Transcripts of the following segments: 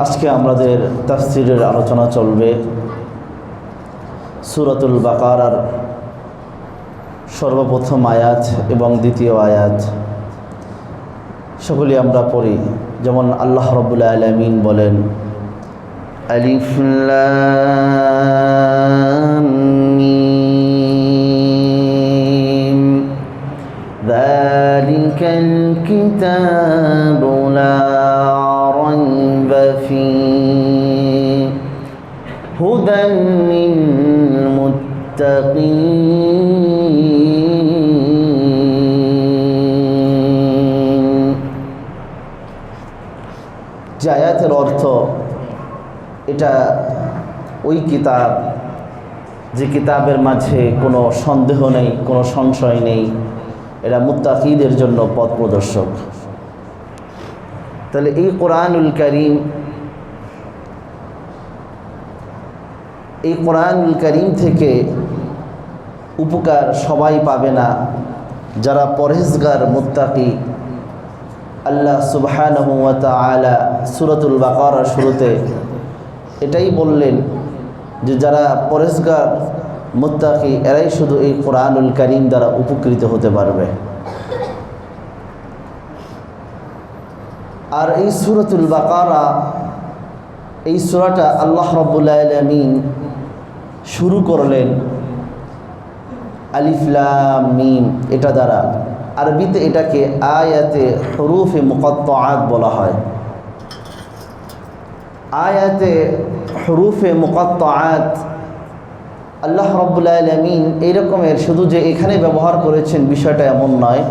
আজকে আমাদের তাফসীরের আলোচনা চলবে সূরাতুল বাকারার সর্বপ্রথম আয়াত এবং দ্বিতীয় আয়াত। সকলেই আমরা পড়ি। যেমন আল্লাহ রাব্বুল আলামিন বলেন, আলিফ লাম মিম যালিকাল কিতাবু লা রাইবা ফীহি হুদাল লিল মুত্তাকিন। যে আয়াতের অর্থ, এটা ওই কিতাব যে কিতাবের মাঝে কোনো সন্দেহ নেই, কোনো সংশয় নেই, এটা মুত্তাকিদের জন্য পথ প্রদর্শক। তাহলে এই কোরআনুল কারীম থেকে উপকার সবাই পাবে না। যারা পরহেজগার মুত্তাকি, আল্লাহ সুবহানাহু ওয়া তাআলা সূরাতুল বাকারার শুরুতে এটাই বললেন যে যারা পরহেজগার মুত্তাকি এরাই শুধু এই কোরআনুল কারীম দ্বারা উপকৃত হতে পারবে। আর এই সূরাতুল বাকারা, এই সূরাটা আল্লাহ রাব্বুল আলামিন শুরু করলেন আলিফ লাম মিম এটা দ্বারা। আরবিতে এটাকে আয়াতে হুরুফে মুকাত্তাআত বলা হয়। আয়াতে হুরুফে মুকাত্তাআত আল্লাহ রাব্বুল আলামিন এই রকমের শুধু যে এখানে ব্যবহার করেছেন বিষয়টা এমন নয়,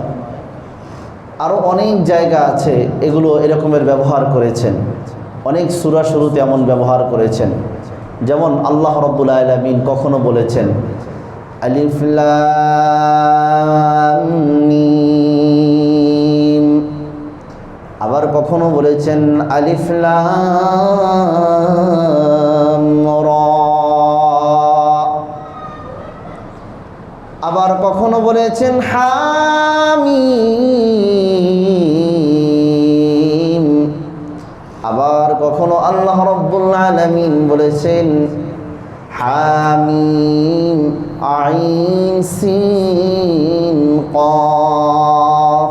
আরও অনেক জায়গা আছে এগুলো এরকমের ব্যবহার করেছেন। অনেক সূরা শুরুতে এমন ব্যবহার করেছেন। যেমন আল্লাহ রাব্বুল আলামিন কখনো বলেছেন আলিফ লাম মিম, আবার কখনো বলেছেন আলিফ লাম রা, আবার কখনো বলেছেন হামিম, আবার কখনো আল্লাহ রাব্বুল আলামিন বলেছেন হামিম আইন সিন কফ,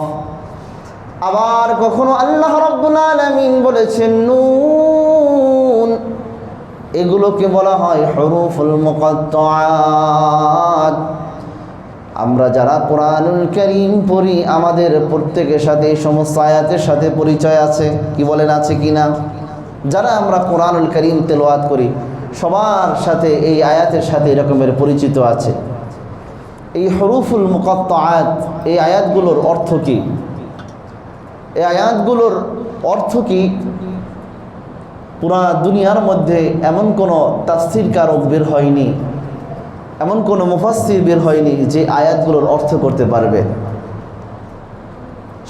আবার কখনো আল্লাহ রাব্বুল আলামিন বলেছেন নুন। এগুলোকে বলা হয় হুরুফুল মুকাত্তাআত। আমরা যারা কোরআনুল কারীম পড়ি আমাদের প্রত্যেকের সাথে এই সমস্ত আয়াতের সাথে পরিচয় আছে, কি বলেন আছে কি না? যারা আমরা কোরআনুল কারীম তেলাওয়াত করি সবার সাথে এই আয়াতের সাথে এরকমের পরিচিত আছে। এই হুরুফুল মুকাত্তাআত, এই আয়াতগুলোর অর্থ কি? এই আয়াতগুলোর অর্থ কি? পুরা দুনিয়ার মধ্যে এমন কোনো তাফসীরকারক বের হয়নি, এমন কোনো মুফাসসির বের হয়নি যে আয়াতগুলোর অর্থ করতে পারবে।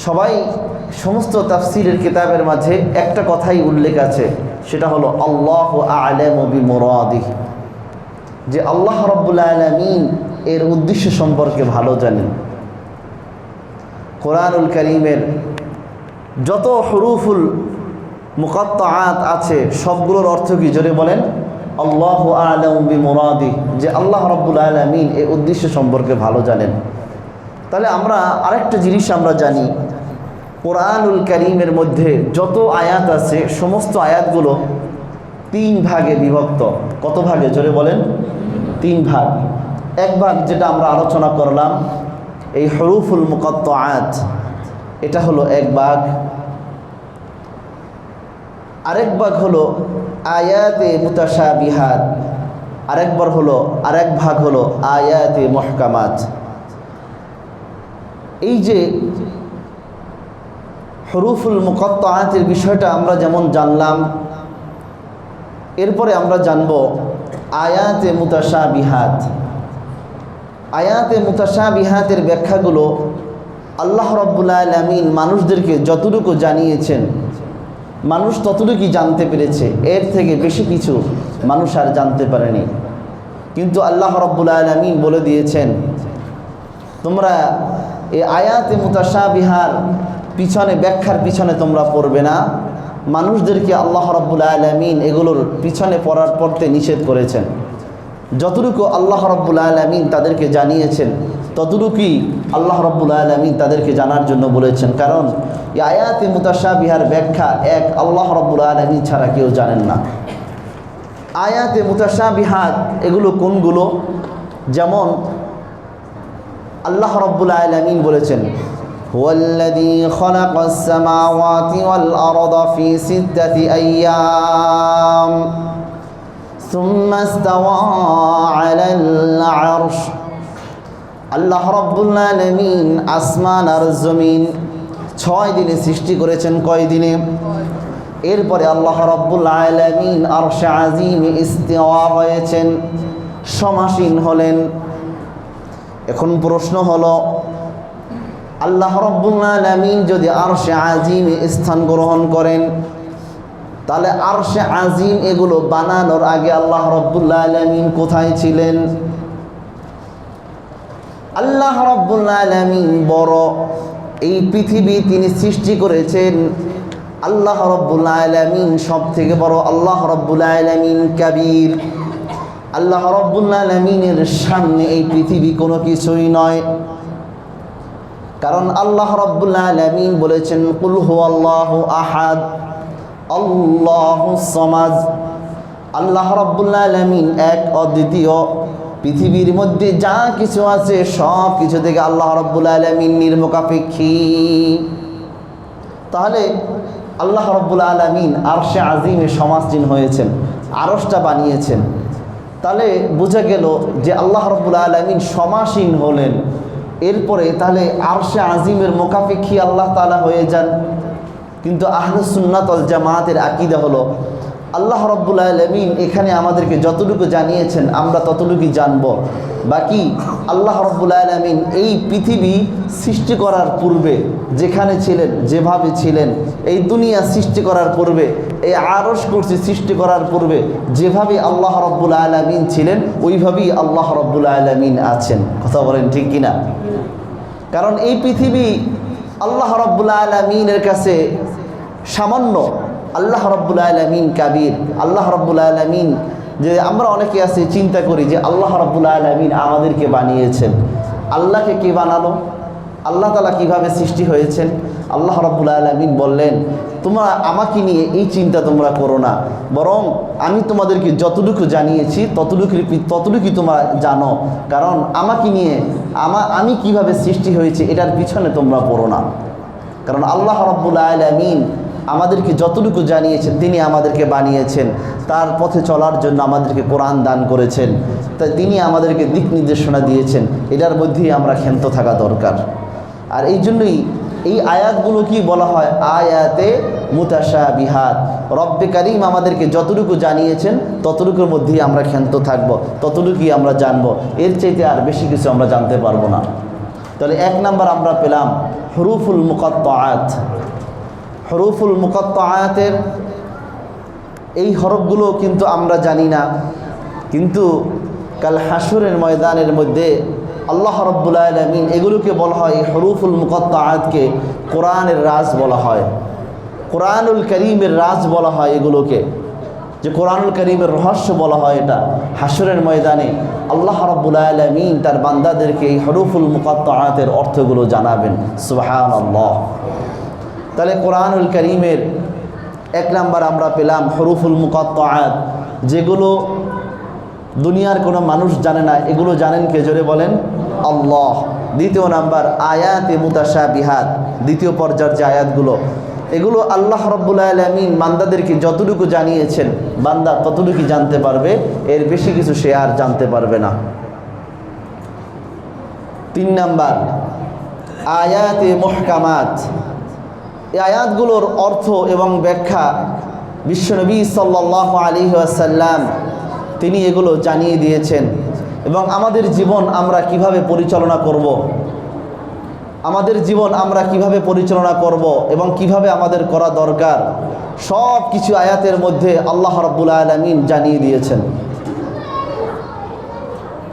সবাই সমস্ত তাফসীরের কিতাবের মাঝে একটা কথাই উল্লেখ আছে, সেটা হলো আল্লাহু আ'লামু বিমুরাদিহি, যে আল্লাহ রাব্বুল আলামিন এর উদ্দেশ্য সম্পর্কে ভালো জানেন। কোরআনুল কারীমের যত হুরুফুল মুকাত্তাআত আছে সবগুলোর অর্থ কি? জোরে বলেন আল্লাহু আ'লামু বিমুরাদিহি, যে আল্লাহ রাব্বুল আলামিন এই উদ্দেশ্য সম্পর্কে ভালো জানেন। তাহলে আমরা আরেকটা জিনিস আমরা জানি, কোরআনুল কারীমের মধ্যে যত আয়াত আছে সমস্ত আয়াতগুলো 3 ভাগে বিভক্ত। কত ভাগে? জোরে বলেন 3 ভাগ। এক ভাগ যেটা আমরা আলোচনা করলাম এই হুরুফুল মুকাত্তাআত, এটা হলো এক ভাগ। আরেক ভাগ হলো আয়াতে মুতাশাবিহাত, আরেক ভাগ হলো আয়াতে মুহকামাত। এই যে হুরুফুল মুকাত্তাআতের বিষয়টা আমরা যেমন জানলাম, এরপরে আমরা জানব আয়াতে মুতাশাবিহাত। আয়াতে মুতাশাবিহাতের ব্যাখ্যাগুলো আল্লাহ রাব্বুল আলামিন মানুষদেরকে যতটুকু জানিয়েছেন মানুষ ততটুকুই জানতে পেরেছে, এর থেকে বেশি কিছু মানুষ আর জানতে পারেনি। কিন্তু আল্লাহ রাব্বুল আলামিন বলে দিয়েছেন তোমরা এই আয়াতে মুতাশাবিহার পিছনে ব্যাখ্যার পিছনে তোমরা পড়বে না, মানুষদেরকে আল্লাহ রাব্বুল আলামিন এগুলোর পিছনে পড়তে নিষেধ করেছেন। যতটুকু আল্লাহ রাব্বুল আলামিন তাদেরকে জানিয়েছেন ততটুকুই আল্লাহ রাব্বুল আলামিন তাদেরকে জানার জন্য বলেছেন। কারণ এই আয়াতে মুতাশাবিহার ব্যাখ্যা এক আল্লাহ রাব্বুল আলামিন ছাড়া কেউ জানেন না। আয়াতে মুতাশাবিহাত এগুলো কোনগুলো? যেমন আল্লাহ রাব্বুল আলামিন বলেছেন, হুয়াল্লাযী খালাকাস সামাওয়াতি ওয়াল আরদা ফি সিত্তাতি আইয়াম সুম্মা ইসতাওয়া আলাল আরশ। আল্লাহ রাব্বুল আলামিন আসমান আর জমিন 6 দিনে সৃষ্টি করেছেন। কয় দিনে? এরপরে আল্লাহ রাব্বুল আলামিন আরশে আজিমে ইস্তিওয়া হয়েছেন, সমাসীন হলেন। এখন প্রশ্ন হলো, আল্লাহ রাব্বুল আলামিন যদি আরশে আজিমে স্থান গ্রহণ করেন, তাহলে আরশে আজিম এগুলো বানানোর আগে আল্লাহ রাব্বুল আলামিন কোথায় ছিলেন? আল্লাহ রাব্বুল আলামিন বড়, এই পৃথিবী তিনি সৃষ্টি করেছেন। আল্লাহ রাব্বুল আলামিন সব থেকে বড়। আল্লাহ রাব্বুল আলামিন কাবীর। আল্লাহ রাব্বুল আলামিনের সামনে এই পৃথিবী কোনো কিছুই নয়। কারণ আল্লাহ রাব্বুল আলামিন বলেছেন, কুল হুয়াল্লাহু আহাদ আল্লাহুস সামাদ। আল্লাহ রাব্বুল আলামিন এক অদ্বিতীয়। পৃথিবীর মধ্যে যা কিছু আছে সব কিছু থেকে আল্লাহ রাব্বুল আলামিন নির্মুখাপেক্ষী। তাহলে আল্লাহ রাব্বুল আলামিন আরশে আজিমে সমাসীন হয়েছেন, আরশটা বানিয়েছেন। তাহলে বোঝা গেল যে আল্লাহ রাব্বুল আলামিন সমাসীন হলেন, এরপরে তাহলে আরশে আজিমের মুখাপেক্ষী আল্লাহ তাআলা হয়ে যান। কিন্তু আহলুস সুন্নাত ওয়াল জামাতের আকীদা হলো আল্লাহ রাব্বুল আলামিন এখানে আমাদেরকে যতটুকু জানিয়েছেন আমরা ততটুকুই জানব। বাকি আল্লাহ রাব্বুল আলামিন এই পৃথিবী সৃষ্টি করার পূর্বে যেখানে ছিলেন, যেভাবে ছিলেন, এই দুনিয়া সৃষ্টি করার পূর্বে, এই আরশ কুরসি সৃষ্টি করার পূর্বে যেভাবে আল্লাহ রাব্বুল আলামিন ছিলেন ওইভাবেই আল্লাহ রাব্বুল আলামিন আছেন। কথা বলেন ঠিক কিনা? কারণ এই পৃথিবী আল্লাহ রাব্বুল আলামিনের কাছে সামান্য। আল্লাহ রাব্বুল আলামিন কাবীর। আল্লাহ রাব্বুল আলামিন, যে আমরা অনেকে আছে চিন্তা করি যে আল্লাহ রাব্বুল আলামিন আমাদেরকে বানিয়েছেন। আল্লাহকে কে বানালো? আল্লাহ তাআলা কিভাবে সৃষ্টি হয়েছেন? আল্লাহ রাব্বুল আলামিন বললেন, তোমরা আমাকে নিয়ে এই চিন্তা তোমরা করো না, বরং আমি তোমাদেরকে যতটুকু জানিয়েছি ততটুকুই তোমরা জানো। কারণ আমাকে নিয়ে আমি কিভাবে সৃষ্টি হয়েছে এটার পিছনে তোমরা পড়ো না। কারণ আল্লাহ রাব্বুল আলামিন আমাদেরকে যতটুকু জানিয়েছেন, তিনি আমাদেরকে বানিয়েছেন, তার পথে চলার জন্য আমাদেরকে কোরআন দান করেছেন, তাই তিনি আমাদেরকে দিক নির্দেশনা দিয়েছেন। এটার মধ্যেই আমরা ক্ষান্ত থাকা দরকার। আর এই জন্যই এই আয়াতগুলো কি বলা হয়? আয়াতে মুতাশাবিহাত। রব্বে কারীম আমাদেরকে যতটুকু জানিয়েছেন ততটুকুর মধ্যেই আমরা ক্ষান্ত থাকব, ততটুকুই আমরা জানব। এর চাইতে আর বেশি কিছু আমরা জানতে পারবো না। তাহলে 1 নাম্বার আমরা পেলাম হুরুফুল মুকাত্তাআত। হুরুফুল মুকাত্তাআতের এই হরফগুলো কিন্তু আমরা জানি না, কিন্তু কাল হাসরের ময়দানের মধ্যে আল্লাহ রাব্বুল আলামিন এগুলোকে বলা হয়, হুরুফুল মুকাত্তাআতকে কোরআনের রাজ বলা হয়, কোরআনুল কারীমের রাজ বলা হয় এগুলোকে, যে কোরআনুল কারীমের রহস্য বলা হয়। এটা হাসরের ময়দানে আল্লাহ রাব্বুল আলামিন তার বান্দাদেরকে এই হুরুফুল মুকাত্তাআতের অর্থগুলো জানাবেন। সুবহানাল্লাহ। তাহলে কোরআনুল কারীমের 1 নাম্বার আমরা পেলাম হুরুফুল মুকাত্তাআত, যেগুলো দুনিয়ার কোনো মানুষ জানে না, এগুলো জানেন কে? জোরে বলেন আল্লাহ। 2 নাম্বার আয়াতে মুতাশাবিহাত, দ্বিতীয় পর্যায়ের যে আয়াতগুলো, এগুলো আল্লাহ রাব্বুল আলামিন বান্দাদেরকে যতটুকু জানিয়েছেন বান্দা ততটুকুই জানতে পারবে, এর বেশি কিছু সে আর জানতে পারবে না। 3 নাম্বার আয়াতে মুহকামাত। এই আয়াতগুলোর অর্থ এবং ব্যাখ্যা বিশ্বনবী সাল্লাল্লাহু আলাইহি ওয়াসাল্লাম তিনি এগুলো জানিয়ে দিয়েছেন। এবং আমাদের জীবন আমরা কিভাবে পরিচালনা করব, আমাদের জীবন আমরা কিভাবে পরিচালনা করব এবং কিভাবে আমাদের করা দরকার, সব কিছু আয়াতের মধ্যে আল্লাহ রাব্বুল আলামিন জানিয়ে দিয়েছেন।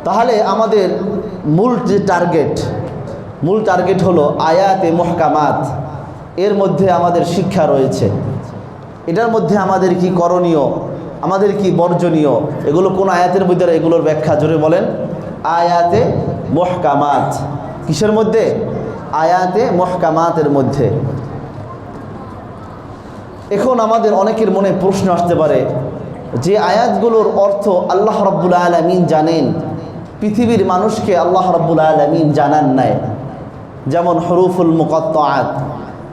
তাহলে আমাদের মূল টার্গেট হলো আয়াতে মুহকামাত। এর মধ্যে আমাদের শিক্ষা রয়েছে, এটার মধ্যে আমাদের কি করণীয়, আমাদের কি বর্জনীয়, এগুলো কোন আয়াতের মধ্যে? এগুলোর ব্যাখ্যা জোরে বলেন। আয়াতে মুহকামাত। কিসের মধ্যে? আয়াতে মুহকামাতের মধ্যে। এখন আমাদের অনেকের মনে প্রশ্ন আসতে পারে যে আয়াতগুলোর অর্থ আল্লাহ রাব্বুল আলামিন জানেন, পৃথিবীর মানুষকে আল্লাহ রাব্বুল আলামিন জানান নাই, যেমন হরুফুল মুকাত্তাআত।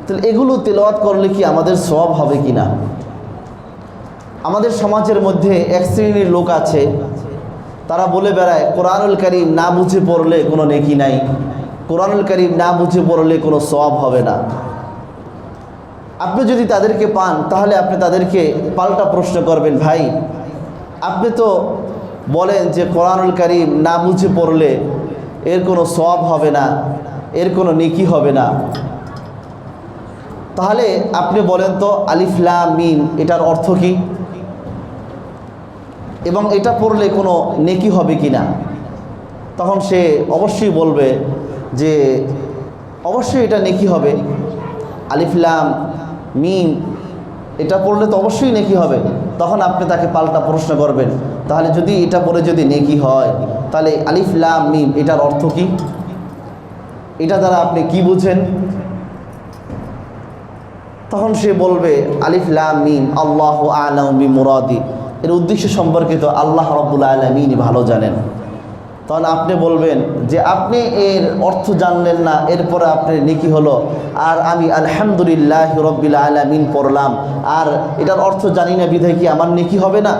তাহলে এগুলো তেলাওয়াত করলে কি আমাদের সওয়াব হবে কিনা? আমাদের সমাজের মধ্যে এক শ্রেণীর লোক আছে, তারা বলে বেড়ায় কোরআনুল কারীম না বুঝে পড়লে কোনো নেকি নাই, কোরআনুল কারীম না বুঝে পড়লে কোনো সওয়াব হবে না। আপনি যদি তাদেরকে পান তাহলে আপনি তাদেরকে পাল্টা প্রশ্ন করবেন, ভাই আপনি তো বলেন যে কোরআনুল কারীম না বুঝে পড়লে এর কোনো সওয়াব হবে না, এর কোনো নেকি হবে না, তাহলে আপনি বলেন তো আলিফ লাম মিম এটার অর্থ কি, এবং এটা পড়লে কোনো নেকি হবে কি না? তখন সে অবশ্যই বলবে যে অবশ্যই এটা নেকি হবে, আলিফ লাম মিম এটা পড়লে তো অবশ্যই নেকি হবে। তখন আপনি তাকে পাল্টা প্রশ্ন করবেন, তাহলে যদি এটা পড়ে যদি নেকি হয় তাহলে আলিফ লাম মিম এটার অর্থ কি, এটা দ্বারা আপনি কি বুঝেন? তখন সে বলবে আলিফ লাম মিম আল্লাহু আ'লামু বিমুরাদি, এর উদ্দেশ্য সম্পর্কে তো আল্লাহ রাব্বুল আলামিন ভালো জানেন। তখন আপনি বলবেন যে আপনি এর অর্থ জানলেন না, এরপরে আপনার নেকি হলো, আর আমি আলহামদুলিল্লাহ রাব্বিল আলামিন পড়লাম আর এটার অর্থ জানি না বিধায় কি আমার নেকি হবে না?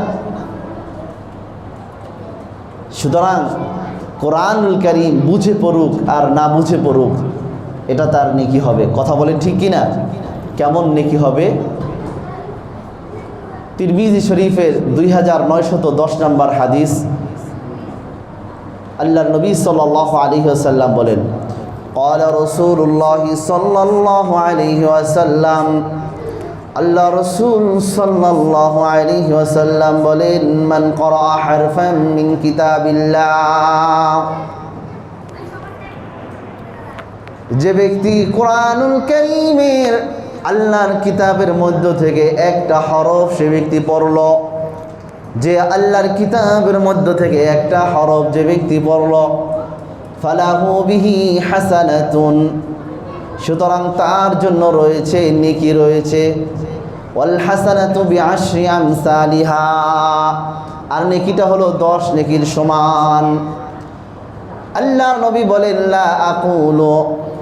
সুতরাং কোরআনুল কারীম বুঝে পড়ুক আর না বুঝে পড়ুক এটা তার নেকি হবে। কথা বলেন ঠিক কিনা? কেমন নেকি হবে? তিরমিজি শরীফের 2910 নম্বর হাদিস, আল্লাহর নবী সাল্লাল্লাহু আলাইহি ওয়াসাল্লাম বলেন, قال رسول الله صلى الله عليه وسلم, আল্লাহ রাসূল সাল্লাল্লাহু আলাইহি ওয়াসাল্লাম বলেন, মান ক্বারা হারফান মিন কিতাবিল্লাহ, যে ব্যক্তি কোরআনুল কারীমের আল্লাহর কিতাবের মধ্য থেকে একটা হরফ সে ব্যক্তি পড়ল, যে আল্লাহর কিতাবের মধ্য থেকে একটা হরফ যে ব্যক্তি পড়ল, ফালাহু বিহি হাসানাতুন, সুতরাং তার জন্য রয়েছে নেকি রয়েছে, ওয়াল হাসানাতু বিআশরি আমসালিহা, আর নেকিটা হলো 10 নেকির সমান। আল্লাহর নবী বলেন, লা আকুলু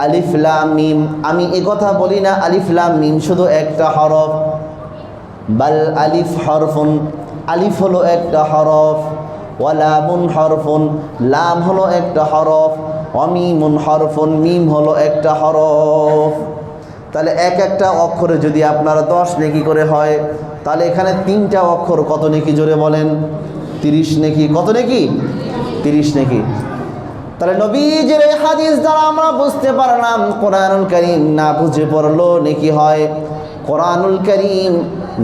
আলিফ লাম মিম, আমি এ কথা বলি না আলিফ লাম মিম শুধু একটা হরফ, বাল আলিফ হরফুন, আলিফ হলো একটা হরফ, ওয়া লামুন হরফুন, লাম হলো একটা হরফ, ওয়া মিমুন হরফুন, মিম হলো একটা হরফ। তাহলে এক একটা অক্ষরে যদি আপনার 10 নেকি করে হয়, তাহলে এখানে 3টা অক্ষর কত নেকি জোরে বলেন? 30 নেকি। কত নেকি? 30 নেকি। তাহলে নবীজির এই হাদিস দ্বারা আমরা বুঝতে পারলাম কোরআনুল কারীম না বুঝে পড়লো নেকি হয়। কোরআনুল কারীম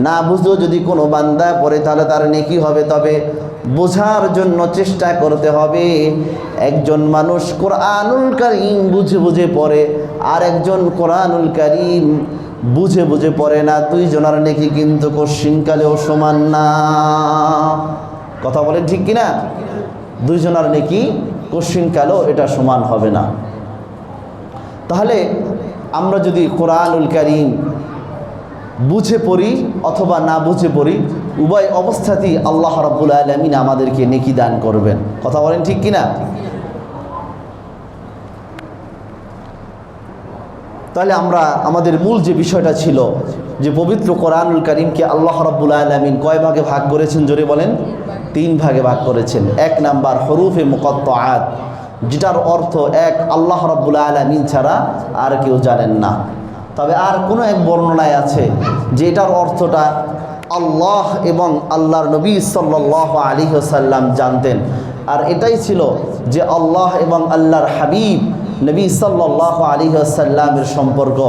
না বুঝেও যদি কোনো বান্দা পড়ে তাহলে তার নেকি হবে, তবে বোঝার জন্য চেষ্টা করতে হবে। একজন মানুষ কোরআনুল কারীম বুঝে বুঝে পড়ে আর একজন কোরআনুল কারীম বুঝে বুঝে পড়ে না, দুইজনের নেকি কিন্তু কশিনকালেও সমান না। কথা বলেন ঠিক কিনা? দুইজনের নেকি কশিনকালেও এটা সমান হবে না। তাহলে আমরা যদি কোরআনুল কারীম বুঝে পড়ি অথবা না বুঝে পড়ি, উভয় অবস্থাতেই আল্লাহ রাব্বুল আলামিন আমাদেরকে নেকি দান করবেন। কথা বলেন ঠিক কিনা? তাহলে আমরা আমাদের মূল যে বিষয়টা ছিল যে পবিত্র কোরআনুল কারীমকে আল্লাহ রাব্বুল আলামিন কয় ভাগে ভাগ করেছেন জোরে বলেন? 3 ভাগে ভাগ করেছেন। 1 নাম্বার হরুফে মুকাত্তাআত, যেটার অর্থ এক আল্লাহ রাব্বুল আলামিন ছাড়া আর কেউ জানেন না। তবে আর কোনো এক বর্ণনায় আছে যে এটার অর্থটা আল্লাহ এবং আল্লাহর নবী সাল্লাল্লাহু আলাইহি ওয়াসাল্লাম জানতেন, আর এটাই ছিল যে আল্লাহ এবং আল্লাহর হাবিব নবী সাল্লাল্লাহু আলাইহি ওয়াসাল্লামের সম্পর্ক,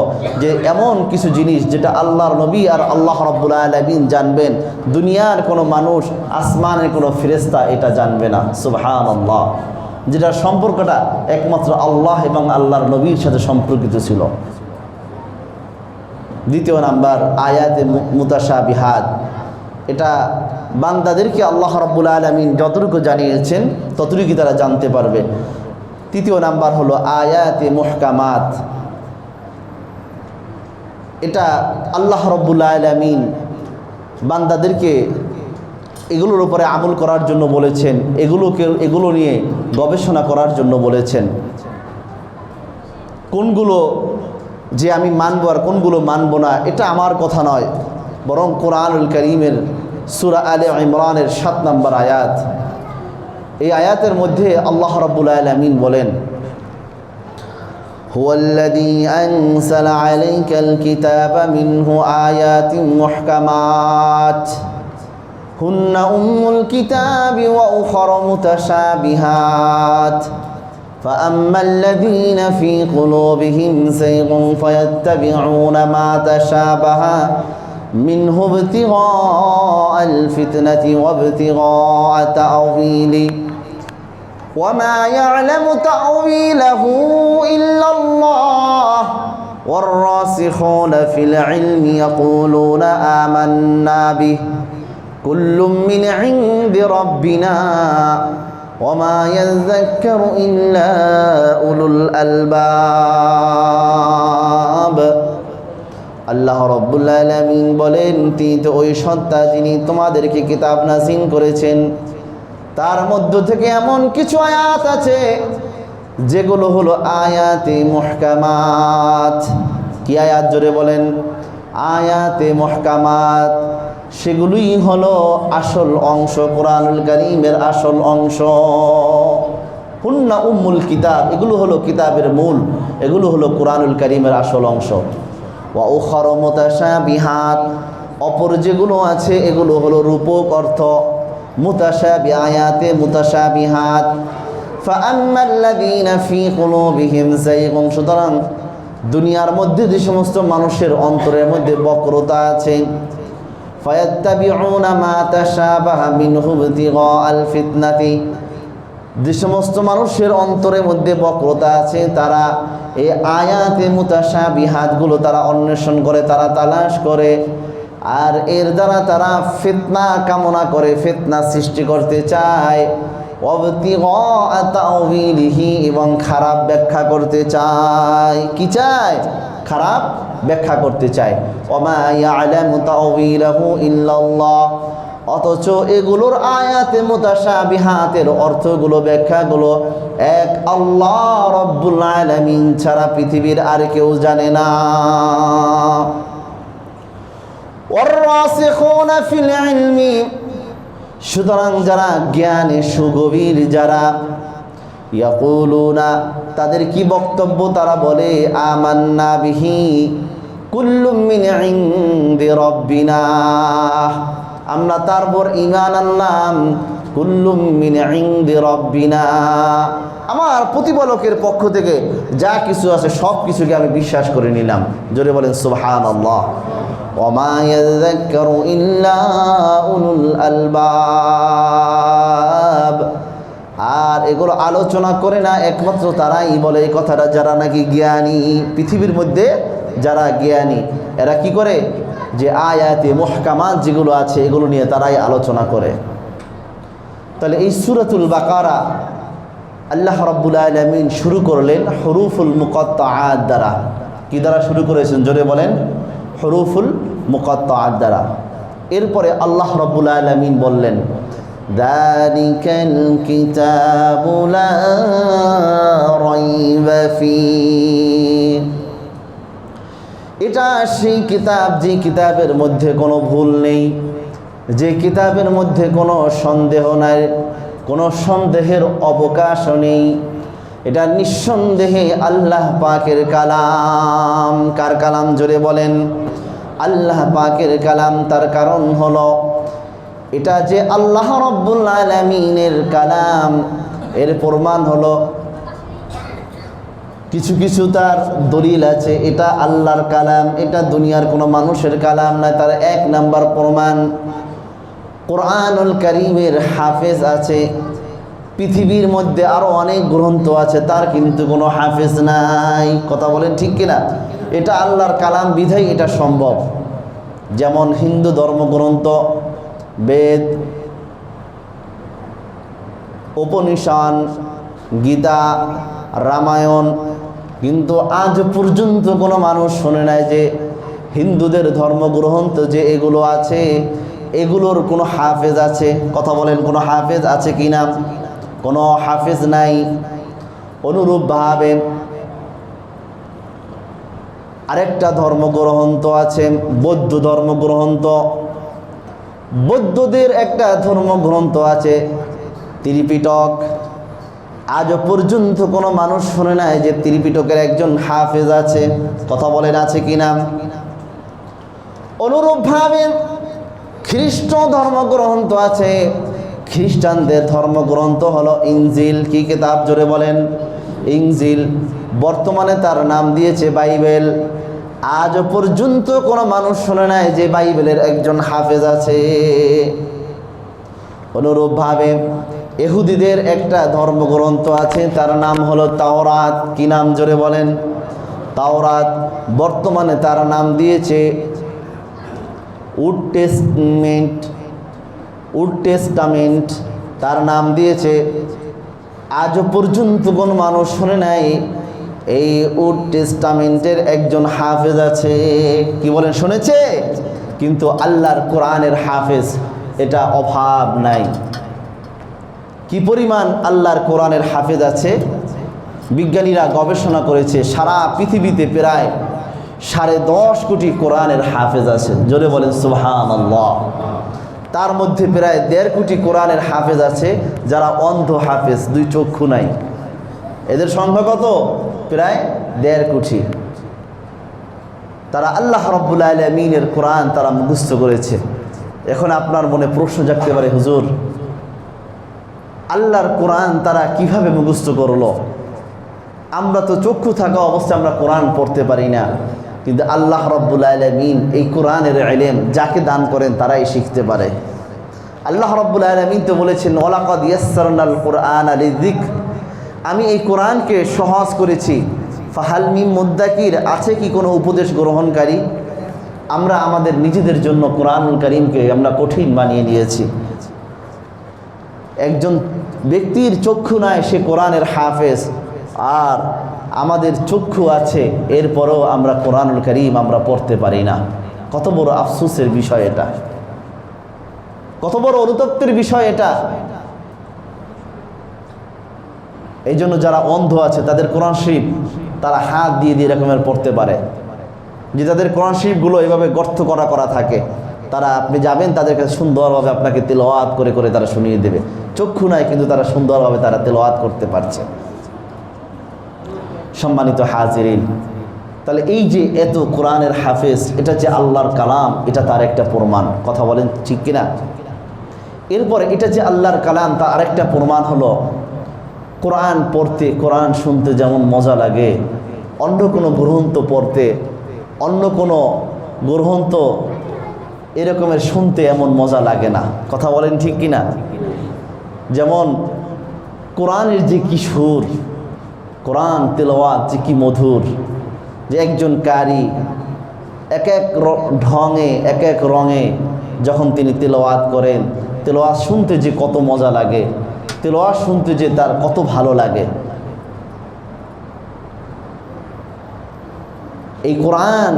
যে এমন কিছু জিনিস যেটা আল্লাহর নবী আর আল্লাহ রাব্বুল আলামিন জানবেন, দুনিয়ার কোনো মানুষ, আসমানের কোনো ফেরেশতা এটা জানবে না। সুবহানাল্লাহ। যেটার সম্পর্কটা একমাত্র আল্লাহ এবং আল্লাহর নবীর সাথে সম্পর্কিত ছিল। দ্বিতীয় নাম্বার আয়াতে মুতাশাবিহাত, এটা বান্দাদেরকে আল্লাহ রাব্বুল আলামিন যতটুকু জানিয়েছেন ততটুকু তারা জানতে পারবে। তৃতীয় নাম্বার হলো আয়াতে মুহকামাত, এটা আল্লাহ রাব্বুল আলামিন বান্দাদেরকে এগুলোর উপরে আমল করার জন্য বলেছেন, এগুলো নিয়ে গবেষণা করার জন্য বলেছেন। কোনগুলো যে আমি মানব আর কোনগুলো মানব না এটা আমার কথা নয়, বরং কোরআনুল কারীমের সূরা আলে ইমরানের ৭ নম্বর আয়াত, এই আয়াতের মধ্যে আল্লাহ রাব্বুল আলামিন বলেন, হুয়াল্লাযী আনজালা আলাইকাল কিতাবা মিনহু আয়াতিন মুহকামাত হুন্না উম্মুল কিতাবি ওয়া উখারা মুতাশাবিহাত فأما الذين في قلوبهم زيغ فيتبعون ما تشابه منه ابتغاء الفتنة وابتغاء تأويله وما يعلم تأويله إلا الله والراسخون في العلم يقولون آمنا به كل من عند ربنا وما يذكر إلا أولو الألباب। আল্লাহ রাব্বুল আলামিন বলেন, তিনি তো ওই সত্তা যিনি তোমাদেরকে কিতাব নাযিল করেছেন, তার মধ্য থেকে এমন কিছু আয়াত আছে যেগুলো হলো আয়াতে মুহকামাত। কি আয়াত? জোরে বলেন। আয়াতে মুহকামাত, সেগুলোই হলো আসল অংশ, কোরআনুল কারীমের আসল অংশ। হুন্না উম্মুল কিতাব, এগুলো হলো কিতাবের মূল, এগুলো হলো কোরআনুল কারীমের আসল অংশ। ওয়া উখারা মুতাশাবিহাত, অপর যেগুলো আছে এগুলো হলো রূপক অর্থ। মুতাশাবিহায়াতে মুতাশাবিহাত। ফাআম্মাল্লাযীনা ফী কুলূবিহিম যায়গুন, সুতরাং দুনিয়ার মধ্যে যে সমস্ত মানুষের অন্তরের মধ্যে বক্রতা আছে, ফায়াত্তাবিউনা মা তাশাবাহা মিনহু ইবতিগাআল ফিতনাতি, যে সমস্ত মানুষের অন্তরের মধ্যে বক্রতা আছে তারা এই আয়াতে মুতাশাবিহাতগুলো তারা অন্বেষণ করে, তারা তালাশ করে, আর এর দ্বারা তারা ফিতনা কামনা করে, ফিতনা সৃষ্টি করতে চায়। ওয়াবতিগাআ তাউযীলিহি, এবং খারাপ ব্যাখ্যা করতে চায়। কি চায়? খারাপ ব্যাখ্যা করতে চায়। ওমা ইয়ালামু তাউযীলাহু ইল্লাল্লাহ, অথচ এগুলোর আয়াতে মুতাশাবিহাতের অর্থগুলো, ব্যাখ্যাগুলো এক আল্লাহ রাব্বুল আলামিন ছাড়া পৃথিবীর আর কেউ জানে না। ওয়ার-রাসিখুনা ফিল ইলমি, সুতরাং যারা জ্ঞানে সুগভীর, যারা ইয়াকুলুনা, তাদের কি বক্তব্য? তারা বলে আমান্না বিহি কুল্লুম মিন ইনদি রাব্বিনা, আমরা তার উপর ঈমান আনলাম, কুল্লুম মিন ইনদি রাব্বিনা, আমার প্রতিপালকের পক্ষ থেকে যা কিছু আছে সব কিছুকে আমি বিশ্বাস করে নিলাম। জোরে বলেন সুবহানাল্লাহ। ওমা ইয়াযাক্কারু ইল্লা উলুল আলবাব, আর এগুলো আলোচনা করে না একমাত্র তারাই বলে এই কথাটা যারা নাকি জ্ঞানী, পৃথিবীর মধ্যে যারা জ্ঞানী, এরা কি করে? যে আয়াতে মুহকামাত যেগুলো আছে এগুলো নিয়ে তারাই আলোচনা করে। তাহলে এই সূরাতুল বাকারা আল্লাহ রাব্বুল আলামিন শুরু করলেন হুরুফুল মুকাত্তাআত দ্বারা। কি দ্বারা শুরু করেছেন? জোরে বলেন। হুরুফুল মুকাত্তাআত দ্বারা। এরপরে আল্লাহ রাব্বুল আলামিন বললেন, যালিকাল কিতাবু লা রাইবা ফীহ, এটা সেই কিতাব যে কিতাবের মধ্যে কোনো ভুল নেই, যে কিতাবের মধ্যে কোনো সন্দেহ নাই, কোনো সন্দেহের অবকাশ নেই। এটা নিঃসন্দেহে আল্লাহ পাকের কালাম। কার কালাম? জোরে বলেন। আল্লাহ পাকের কালাম। তার কারণ হলো এটা যে আল্লাহ রাব্বুল আলামিনের কালাম, এর প্রমাণ হলো কিছু কিছু তার দলিল আছে, এটা আল্লাহর কালাম, এটা দুনিয়ার কোনো মানুষের কালাম না। তার এক নাম্বার প্রমাণ, কোরআনুল কারীমের হাফেজ আছে, পৃথিবীর মধ্যে আরও অনেক গ্রন্থ আছে, তার কিন্তু কোনো হাফেজ নাই। কথা বলেন ঠিক কিনা? এটা আল্লাহর কালাম বিধায় এটা সম্ভব। যেমন হিন্দু ধর্মগ্রন্থ বেদ, উপনিষদ, গীতা, রামায়ণ, কিন্তু আজ পর্যন্ত কোনো মানুষ শোনে নাই যে হিন্দুদের ধর্মগ্রন্থ যে এগুলো আছে এগুলোর কোনো হাফেজ আছে। কথা বলেন, কোনো হাফেজ আছে কি না? কোনো হাফেজ নাই। অনুরূপভাবে আরেকটা ধর্মগ্রন্থ আছে বৌদ্ধ ধর্মগ্রন্থ। বৌদ্ধদের একটা ধর্মগ্রন্থ আছে ত্রিপিটক। আজও পর্যন্ত কোনো মানুষ শোনে নাই যে ত্রিপিটকের একজন হাফেজ আছে। কথা বলেন আছে কি না? অনুরূপভাবে খ্রিস্ট ধর্মগ্রন্থ আছে। খ্রিস্টানদের ধর্মগ্রন্থ হলো ইনজিল। কি কিতাব? জোরে বলেন। ইনজিল। বর্তমানে তার নাম দিয়েছে বাইবেল। আজও পর্যন্ত কোনো মানুষ শোনে নাই যে বাইবেলের একজন হাফেজ আছে। অনুরূপভাবে ইহুদিদের একটা ধর্মগ্রন্থ আছে, তার নাম হলো তাওরাত। কি নাম? জোরে বলেন। তাওরাত। বর্তমানে তার নাম দিয়েছে ওল্ড টেস্টামেন্ট। তার নাম দিয়েছে। আজও পর্যন্ত কোনো মানুষ শোনে নাই এই ওল্ড টেস্টামেন্টের একজন হাফেজ আছে। কি বলেন? শুনেছে? কিন্তু আল্লাহর কোরআনের হাফেজ এটা অভাব নাই। কি পরিমাণ আল্লাহর কোরআনের হাফেজ আছে? বিজ্ঞানীরা গবেষণা করেছে সারা পৃথিবীতে প্রায় 10.5 কোটি কোরআনের হাফেজ আছে। জোরে বলেন সুবহানাল্লাহ। তার মধ্যে প্রায় 1.5 কোটি কোরআনের হাফেজ আছে যারা অন্ধ হাফেজ, 2 চক্ষু নাই। এদের সংখ্যা কত? প্রায় 1.5 কোটি। তারা আল্লাহ রাব্বুল আলামিনের কোরআন তারা মুখস্থ করেছে। এখন আপনার মনে প্রশ্ন জাগতে পারে, হুজুর আল্লাহর কোরআন তারা কিভাবে মুখস্থ করলো? আমরা তো চক্ষু থাকা অবস্থায় আমরা কোরআন পড়তে পারি না, কিন্তু আল্লাহ রাব্বুল আলামিন এই কোরআনের ইলম যাকে দান করেন তারাই শিখতে পারে। আল্লাহ রাব্বুল আলামিন তো বলেছেন ওয়ালাকাদ ইয়াসসারনাল কুরআনা লিযিকর, আমি এই কোরআনকে সহজ করেছি। ফাহাল মিন মুদ্দাকির, আছে কি কোনো উপদেশ গ্রহণকারী? আমরা আমাদের নিজেদের জন্য কোরআনুল কারীমকে আমরা কঠিন বানিয়ে নিয়েছি। একজন ব্যক্তির চক্ষু নাই, সে কোরআনের হাফেজ, আর আমাদের চক্ষু আছে এরপরও আমরা কোরআনুল কারীম আমরা পড়তে পারি না। কত বড় আফসোসের বিষয় এটা, কত বড় অনুতপ্তের বিষয় এটা। এই জন্য যারা অন্ধ আছে তাদের কোরআন শরীফ তারা হাত দিয়ে দিয়ে এরকমের পড়তে পারে, যে তাদের কোরআন শরীফগুলো এভাবে গর্ত করা থাকে, তারা আপনি যাবেন তাদের কাছে সুন্দরভাবে আপনাকে তেলাওয়াত করে করে তারা শুনিয়ে দেবে। চক্ষু নাই কিন্তু তারা সুন্দরভাবে তারা তেলাওয়াত করতে পারছে। সম্মানিত হাজিরিন, তাহলে এই যে এত কোরআনের হাফেজ, এটা যে আল্লাহর কালাম, এটা তার একটা প্রমাণ। কথা বলেন ঠিক কিনা? এরপরে এটা যে আল্লাহর কালাম তার আরেকটা প্রমাণ হলো কোরআন পড়তে, কোরআন শুনতে যেমন মজা লাগে, অন্য কোনো গ্রন্থ পড়তে, অন্য কোনো গ্রন্থ এরকমের শুনতে এমন মজা লাগে না। কথা বলেন ঠিক কিনা? যেমন কোরআনের যে কি সুর, কোরআন তেলাওয়াত যে কি মধুর, যে একজন কারি এক এক ঢঙে এক এক রঙে যখন তিনি তেলাওয়াত করেন, তেলাওয়াত শুনতে যে কত মজা লাগে, তেলাওয়াত শুনতে যে তার কত ভালো লাগে। এই কোরআন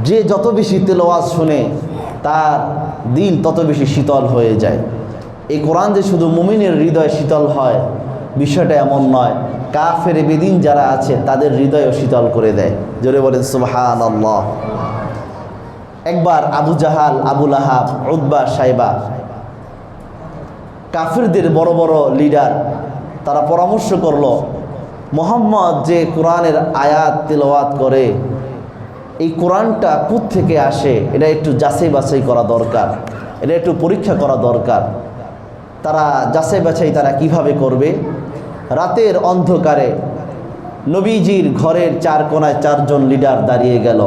যে যত বেশি তেলাওয়াত শুনে তার দিল তত বেশি শীতল হয়ে যায়। এই কোরআন যে শুধু মুমিনের হৃদয় শীতল হয় বিষয়টা এমন নয়, কাফের বেদিন যারা আছে তাদের হৃদয়ও শীতল করে দেয়। জোরে বলেন সুবহানাল্লাহ। একবার আবু জাহাল, আবু লাহাব, উতবা, সাইবা, কাফেরদের বড় বড় লিডার, তারা পরামর্শ করলো মুহাম্মদ যে কোরআনের আয়াত তেলাওয়াত করে এই কোরআনটা কোত্থেকে আসে, এটা একটু যাচাই বাছাই করা দরকার, এটা একটু পরীক্ষা করা দরকার। তারা যাচাই বাছাই তারা কিভাবে করবে? রাতের অন্ধকারে নবীজির ঘরের 4 কোণায় 4 জন লিডার দাঁড়িয়ে গেল।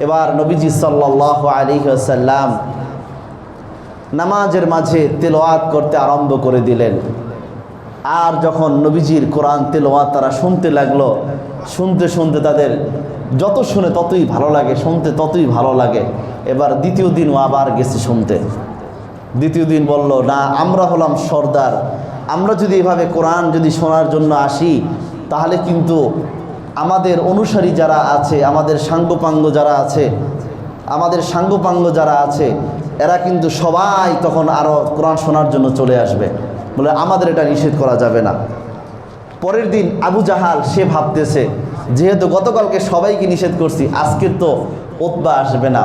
এবার নবীজি সাল্লাল্লাহু আলাইহি ওয়াসাল্লাম নামাজের মাঝে তেলাওয়াত করতে আরম্ভ করে দিলেন। আর যখন নবীজির কোরআন তেলাওয়াত তারা শুনতে লাগলো, শুনতে শুনতে তাদের যত শুনে ততই ভালো লাগে, শুনতে ততই ভালো লাগে। এবার দ্বিতীয় দিনও আবার গেছে শুনতে। দ্বিতীয় দিন বলল, না, আমরা হলাম সর্দার, আমরা যদি এভাবে কোরআন যদি শোনার জন্য আসি তাহলে কিন্তু আমাদের অনুসারী যারা আছে, আমাদের সাঙ্গপাঙ্গ যারা আছে এরা কিন্তু সবাই তখন আরও কোরআন শোনার জন্য চলে আসবে, বলে আমাদের এটা নিষেধ করা যাবে না। পরের দিন আবু জাহাল সে ভাবতেছে, যেহেতু গতকালকে সবাইকে নিষেধ করছি, আজকের তো উতবা আসবে না,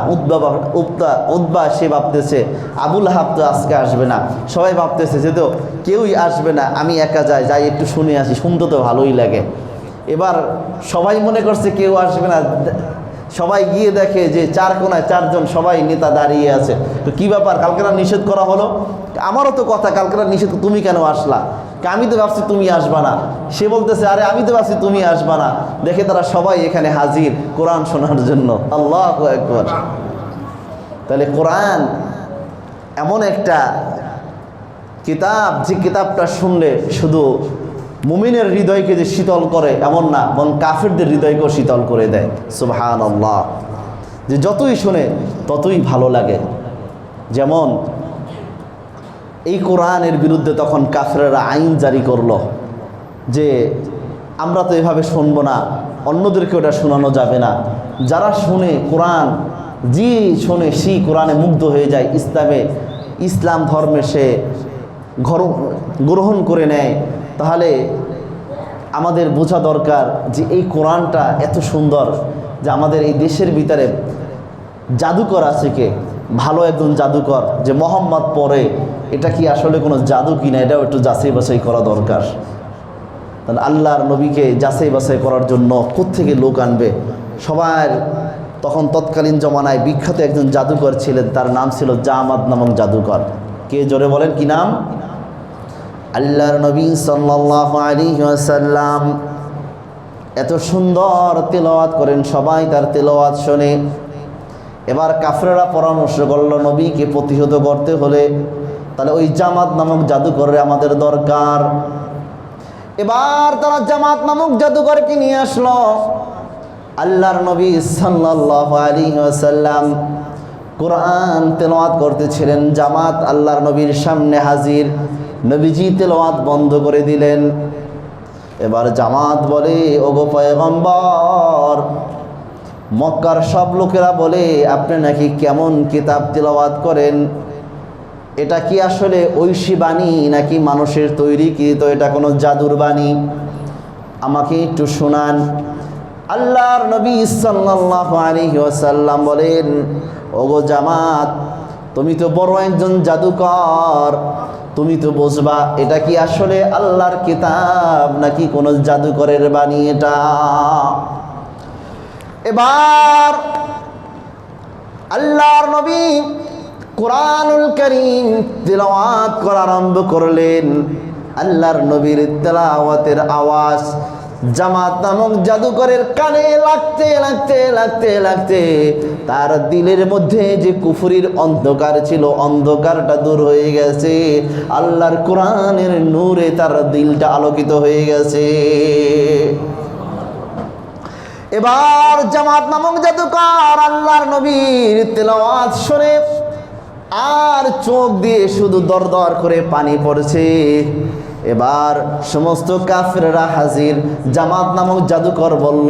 উতবা সে ভাবতেছে আবু লাহাব তো আজকে আসবে না, সবাই ভাবতেছে যেহেতু কেউই আসবে না, আমি একা যাই একটু শুনে আসি, শুনতে তো ভালোই লাগে। এবার সবাই মনে করছে কেউ আসবে না, সবাই গিয়ে দেখে যে চার কোনায় চারজন সবাই নেতা দাঁড়িয়ে আছে। তো কী ব্যাপার, কালকেরা নিষেধ করা হলো? আমারও তো কথা, কালকেরা নিষেধ, তুমি কেন আসলা? আমি তো ভাবছি তুমি আসবা না। সে বলতেছে, আরে আমি তো ভাবছি তুমি আসবা না। দেখে তারা সবাই এখানে হাজির কোরআন শোনার জন্য। আল্লাহু আকবার। তাহলে কোরআন এমন একটা কিতাব, যে কিতাবটা শুনলে শুধু মুমিনের হৃদয়কে যে শীতল করে এমন না, বরং কাফেরদের হৃদয়কেও শীতল করে দেয়। সুবহানাল্লাহ। যে যতই শুনে ততই ভালো লাগে। যেমন এই কোরআনের বিরুদ্ধে তখন কাফেররা আইন জারি করলো যে আমরা তো এভাবে শুনবো না, অন্যদেরকে ওটা শোনানো যাবে না। যারা শুনে কোরআন, যে শোনে সেই কোরআনে মুগ্ধ হয়ে যায়, ইসলাম ধর্মে সে গ্রহণ করে নেয়। তাহলে আমাদের বোঝা দরকার যে এই কোরআনটা এত সুন্দর যে আমাদের এই দেশের ভিতরে জাদুকর আছে কে, ভালো একজন জাদুকর যে মোহাম্মদ পড়ে, এটা কি আসলে কোনো জাদু কিনা, এটাও একটু যাচাই বাছাই করা দরকার। তাহলে আল্লাহর নবীকে যাচাই বাছাই করার জন্য কোত্থেকে লোক আনবে? সবার তখন তৎকালীন জমানায় বিখ্যাত একজন জাদুকর ছিলেন, তার নাম ছিল জামাত নামক জাদুকর। কে জোরে বলেন কি নাম? আল্লাহর নবী সাল্লাল্লাহু আলাইহি ওয়াসাল্লাম এত সুন্দর তেলাওয়াত করেন, সবাই তার তেলাওয়াত শোনে। এবার কাফেররা পরামর্শ করলো, নবীকে প্রতিহত করতে হলে তাহলে ওই জামাত নামক জাদুকরের আমাদের দরকার। এবার তারা জামাত নামক জাদুকরকে নিয়ে আসলো। আল্লাহর নবী সাল্লাল্লাহু আলাইহি ওয়াসাল্লাম কোরআন তেলাওয়াত করতেছিলেন, জামাত আল্লাহর নবীর সামনে হাজির। নবীজি তেলাওয়াত বন্ধ করে দিলেন। এবার জামাত বলে, ওগো পয়গম্বর, মক্কার সব লোকেরা বলে আপনি নাকি কেমন কিতাব তেলাওয়াত করেন, এটা কি আসলে ঐশী বাণী নাকি মানুষের তৈরি কি? তো এটা কোনো জাদুর বাণী, আমাকে একটু শোনান। আল্লাহর নবী সাল্লাল্লাহু আলাইহি ওয়াসাল্লাম বলেন, ওগো জামাত, তুমি তো বড় একজন জাদুকর, তুমি তো বুঝবা এটা কি আসলে আল্লাহর কিতাব নাকি কোনো জাদুকরের বাণী এটা। এবার আল্লাহর নবী কোরআনুল কারীম তেলাওয়াত করা আরম্ভ করলেন। আল্লাহর নবীর তেলাওয়াতের আওয়াজ জামাত নামক জাদুকরের কানে লাগতে লাগতে লাগতে লাগতে তার দিলের মধ্যে যে কুফরির অন্ধকার ছিল, অন্ধকারটা দূর হয়ে গেছে। আল্লাহর কোরআনের নূরে তার দিলটা আলোকিত হয়ে গেছে। এবার জামাত নামক জাদুকর আল্লাহর নবীর তেলাওয়াত শুনে আর চোখ দিয়ে শুধু দরদর করে পানি পড়ছে। এবার সমস্ত কাফেররা হাজির। জামাত নামক জাদুকর বলল,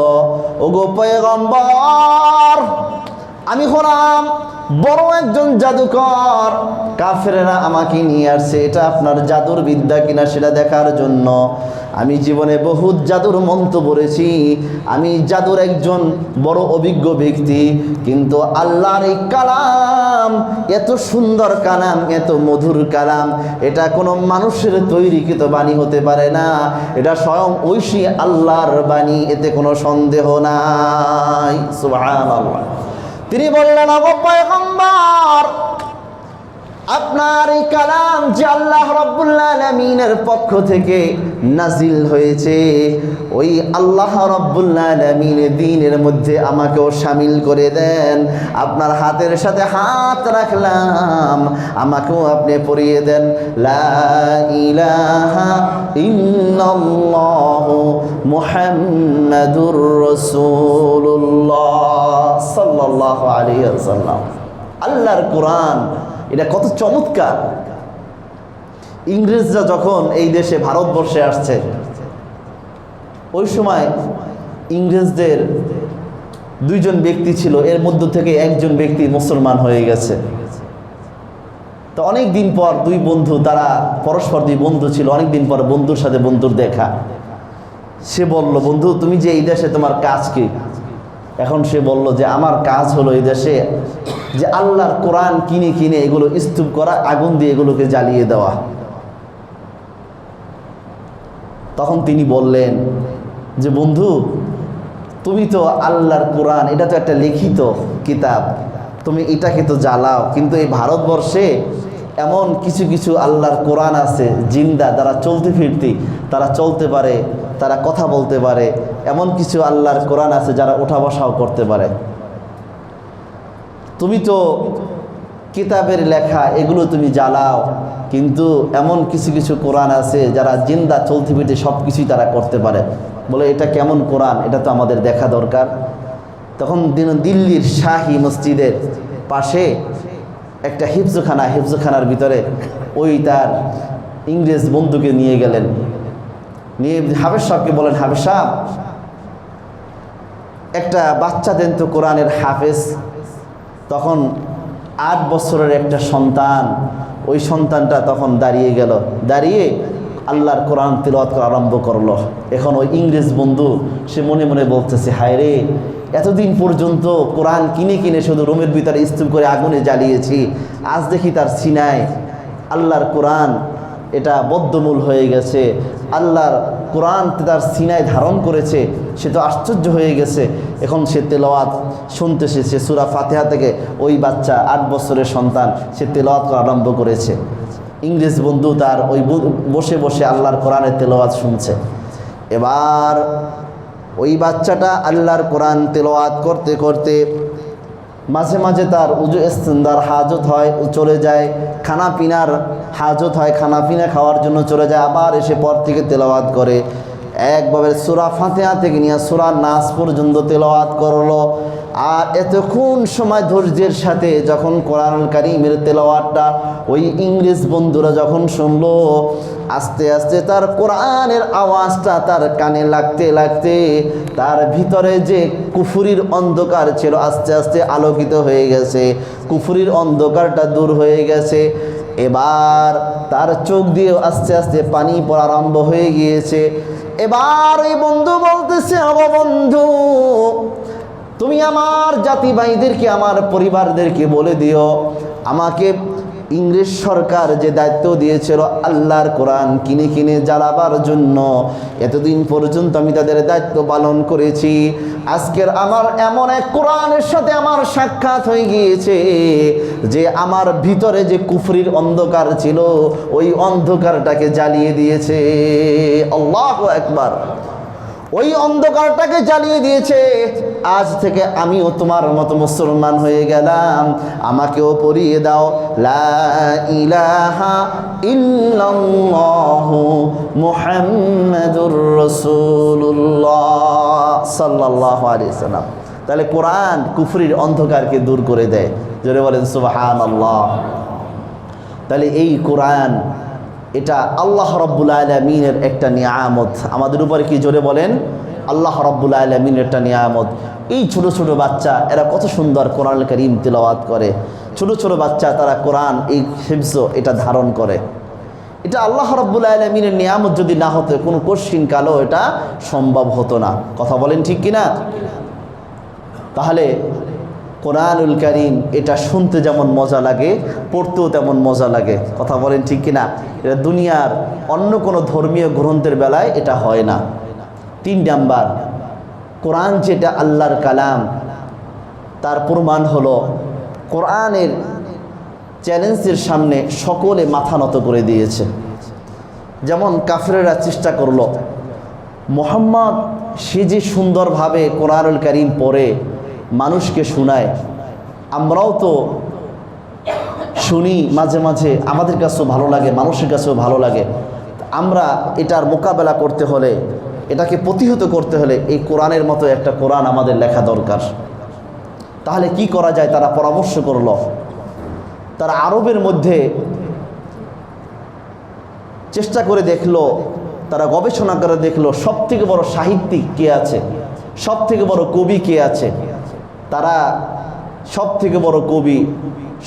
ওগো পয়গম্বর, আমি হলাম বড় একজন জাদুকর, কাফেররা আমাকে নিয়ে আসছে এটা আপনার জাদুর বিদ্যা কিনা সেটা দেখার জন্য। আমি জীবনে বহুত জাদুর মন্ত্র পড়েছি, আমি জাদুর একজন বড় অভিজ্ঞ ব্যক্তি, কিন্তু আল্লাহর এই কালাম এত সুন্দর কালাম, এত মধুর কালাম, এটা কোনো মানুষের তৈরিকৃত বাণী হতে পারে না, এটা স্বয়ং ঐশী আল্লাহর বাণী, এতে কোনো সন্দেহ নাই। সুবহানাল্লাহ। তিনি বললেন, ওগো পয়গম্বর, আপনার এই কালাম যে আল্লাহ রাব্বুল আলামিনের পক্ষ থেকে নাজিল হয়েছে, ওই আল্লাহ রাব্বুল আলামিনের দ্বীনের মধ্যে আমাকেও শামিল করে দেন। আপনার হাতের সাথে হাত রাখলাম, আমাকেও আপনি পড়িয়ে দেন লা ইলাহা ইল্লাল্লাহু মুহাম্মাদুর রাসূলুল্লাহ সাল্লাল্লাহু আলাইহি ওয়াসাল্লাম। আল্লাহর কোরআন এটা কত চমৎকার। ইংরেজরা যখন এই দেশে ভারতবর্ষে আসছে, ওই সময় ইংরেজদের দুইজন ব্যক্তি ছিল, এর মধ্য থেকে একজন ব্যক্তি মুসলমান হয়ে গেছে। তো অনেক দিন পর দুই বন্ধু, তারা পরস্পর দুই বন্ধু ছিল, অনেক দিন পর বন্ধুর সাথে বন্ধুর দেখা। সে বলল, বন্ধু তুমি যে এই দেশে তোমার কাজ কি? এখন সে বলল যে আমার কাজ হলো এই দেশে যে আল্লাহর কোরআন কিনে কিনে এগুলো স্তূপ করা, আগুন দিয়ে এগুলোকে জ্বালিয়ে দেওয়া। তখন তিনি বললেন যে বন্ধু তুমি তো আল্লাহর কোরআন, এটা তো একটা লিখিত কিতাব, তুমি এটাকে তো জ্বালাও, কিন্তু এই ভারতবর্ষে এমন কিছু কিছু আল্লাহর কোরআন আছে জিন্দা, যারা চলতে ফিরতি, তারা চলতে পারে, তারা কথা বলতে পারে, এমন কিছু আল্লাহর কোরআন আছে যারা ওঠা বসাও করতে পারে। তুমি তো কিতাবের লেখা এগুলো তুমি জ্বালাও, কিন্তু এমন কিছু কিছু কোরআন আছে যারা জিন্দা চলতে ফিরতে সব কিছুই তারা করতে পারে। বলে এটা কেমন কোরআন, এটা তো আমাদের দেখা দরকার। তখন দিল্লির শাহী মসজিদের পাশে একটা হিফজখানার ভিতরে ওই তার ইংরেজ বন্ধুকে নিয়ে গেলেন, নিয়ে হাফেজ সাহেবকে বলেন, হাফেজ সাহেব একটা বাচ্চা দেন তো কোরআনের হাফেজ। তখন 8 বছরের একটা সন্তান, ওই সন্তানটা তখন দাঁড়িয়ে গেল, দাঁড়িয়ে আল্লাহর কোরআন তিলাওয়াত করা আরম্ভ করলো। এখন ওই ইংরেজ বন্ধু সে মনে মনে বলতেছে, হায় রে, এতদিন পর্যন্ত কোরআন কিনে কিনে শুধু রুমের ভিতরে স্তূপ করে আগুনে জ্বালিয়েছি, আজ দেখি তার সিনায় আল্লাহর কোরআন এটা বদ্ধমূল হয়ে গেছে, আল্লাহর কোরআন তার সিনায় ধারণ করেছে। সে তো আশ্চর্য হয়ে গেছে। এখন সে তেলাওয়াত শুনতেছে, সে সূরা ফাতিহা থেকে ওই বাচ্চা 8 বছরের সন্তান সে তেলাওয়াত করা আরম্ভ করেছে। ইংরেজ বন্ধু তার ওই বসে বসে আল্লাহর কোরআনের তেলাওয়াত শুনছে। এবার ওই বাচ্চাটা আল্লাহর কোরআন তেলাওয়াত করতে করতে মাঝে মাঝে তার উজু ইস্তিনজার হাজত হয়, চলে যায়, খানা পিনার হাজত হয়, খানা পিনা খাওয়ার জন্য চলে যায়, আবার এসে পর থেকে তেলাওয়াত করে। একভাবে সূরা ফাতিহা থেকে নিয়ে সূরা নাস পর্যন্ত তেলাওয়াত করলো। আর এতক্ষণ সময় ধৈর্যের সাথে যখন কোরআনুল কারীমের তেলাওয়াতটা ওই ইংরেজ বন্ধুরা যখন শুনলো, আস্তে আস্তে তার কোরআনের আওয়াজটা তার কানে লাগতে লাগতে তার ভিতরে যে কুফরির অন্ধকার ছিল আস্তে আস্তে আলোকিত হয়ে গেছে, কুফরির অন্ধকারটা দূর হয়ে গেছে। এবার তার চোখ দিয়ে আস্তে আস্তে পানি পড়া আরম্ভ হয়ে গিয়েছে। এবার ওই বন্ধু বলতেছে, ও বন্ধু তুমি আমার জাতি ভাইদেরকে, আমার পরিবারদেরকে বলে দিও, আমাকে ইংরেজ সরকার যে দায়িত্ব দিয়েছিল আল্লাহর কোরআন কিনে কিনে জ্বালাবার জন্য, এতদিন পর্যন্ত আমি তাদের দায়িত্ব পালন করেছি। আজকের আমার এমন এক কোরআনের সাথে আমার সাক্ষাৎ হয়ে গিয়েছে যে আমার ভিতরে যে কুফরির অন্ধকার ছিল ওই অন্ধকারটাকে জ্বালিয়ে দিয়েছে। আল্লাহু আকবার। ওই অন্ধকারটাকে জ্বালিয়ে দিয়েছে। আজ থেকে আমিও তোমার মতো মুসলমান হয়ে গেলাম, আমাকেও পড়িয়ে দাও লা ইলাহা ইল্লাল্লাহু মুহাম্মাদুর রাসূলুল্লাহ সাল্লাল্লাহু আলাইহি ওয়াসাল্লাম। তাহলে কোরআন কুফরির অন্ধকারকে দূর করে দেয়। জোরে বলেন সুবহানাল্লাহ। তাহলে এই কোরআন এটা আল্লাহ রাব্বুল আলামিনের একটা নিয়ামত আমাদের উপরে। কি জোরে বলেন, আল্লাহ রাব্বুল আলামিনের একটা নিয়ামত। এই ছোট ছোট বাচ্চা এরা কত সুন্দর কোরআন কারীম তিলাওয়াত করে, ছোট ছোট বাচ্চা তারা কোরআন এই হিফজ এটা ধারণ করে। এটা আল্লাহ রাব্বুল আলামিনের নিয়ামত যদি না হতো কোনো কঠিন কালেও এটা সম্ভব হতো না। কথা বলেন ঠিক কিনা? তাহলে কোরআনুল কারীম এটা শুনতে যেমন মজা লাগে, পড়তেও তেমন মজা লাগে। কথা বলেন ঠিক কিনা? এটা দুনিয়ার অন্য কোনো ধর্মীয় গ্রন্থের বেলায় এটা হয় না। 3 নাম্বার, কোরআন যেটা আল্লাহর কালাম তার প্রমাণ হলো কোরআনের চ্যালেঞ্জের সামনে সকলে মাথা নত করে দিয়েছে। যেমন কাফেরেরা চেষ্টা করলো, মুহাম্মদ সে যে সুন্দরভাবে কোরআনুল কারীম পড়ে মানুষকে শোনায়, আমরাও তো শুনি মাঝে মাঝে, আমাদের কাছেও ভালো লাগে, মানুষের কাছেও ভালো লাগে। আমরা এটার মোকাবেলা করতে হলে, এটাকে প্রতিহত করতে হলে এই কোরআনের মতো একটা কোরআন আমাদের লেখা দরকার। তাহলে কি করা যায়? তারা পরামর্শ করলো। তারা আরবের মধ্যে চেষ্টা করে দেখলো, তারা গবেষণা করে দেখলো সবথেকে বড় সাহিত্যিক কে আছে, সবথেকে বড় কবি কে আছে। তারা সবথেকে বড় কবি,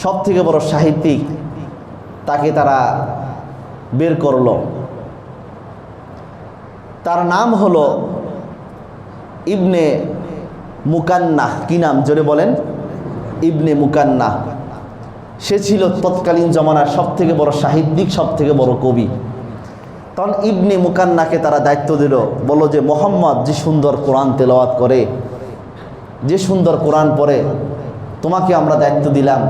সবথেকে বড় সাহিত্যিক তাকে তারা বের করলো। তার নাম হলো ইবনে মুকান্নাহ। কি নাম? জোরে বলেন। ইবনে মুকান্নাহ। সে ছিল তৎকালীন জমানার সবথেকে বড় সাহিত্যিক, সবথেকে বড় কবি। তখন ইবনে মুকান্নাকে তারা দায়িত্ব দিল, বলল যে মুহাম্মদ যে সুন্দর কোরআন তেলাওয়াত করে, যে সুন্দর কোরআন পড়ে, তোমাকে আমরা দায়িত্ব দিলাম,